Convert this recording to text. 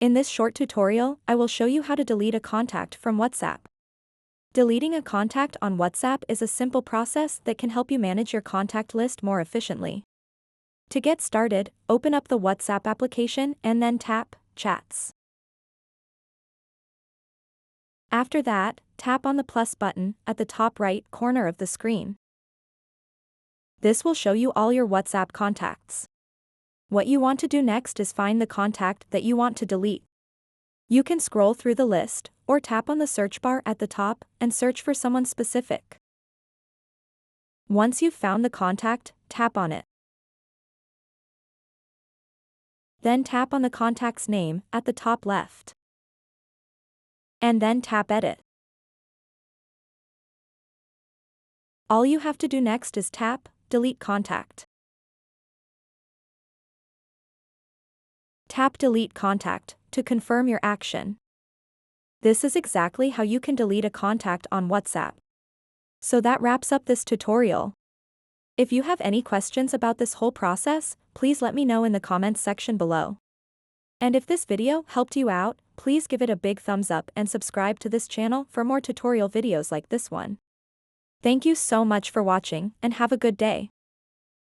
In this short tutorial, I will show you how to delete a contact from WhatsApp. Deleting a contact on WhatsApp is a simple process that can help you manage your contact list more efficiently. To get started, open up the WhatsApp application and then tap Chats. After that, tap on the plus button at the top right corner of the screen. This will show you all your WhatsApp contacts. What you want to do next is find the contact that you want to delete. You can scroll through the list, or tap on the search bar at the top and search for someone specific. Once you've found the contact, tap on it. Then tap on the contact's name at the top left. And then tap Edit. All you have to do next is tap Delete Contact. Tap Delete Contact to confirm your action. This is exactly how you can delete a contact on WhatsApp. So that wraps up this tutorial. If you have any questions about this whole process, please let me know in the comments section below. And if this video helped you out, please give it a big thumbs up and subscribe to this channel for more tutorial videos like this one. Thank you so much for watching and have a good day.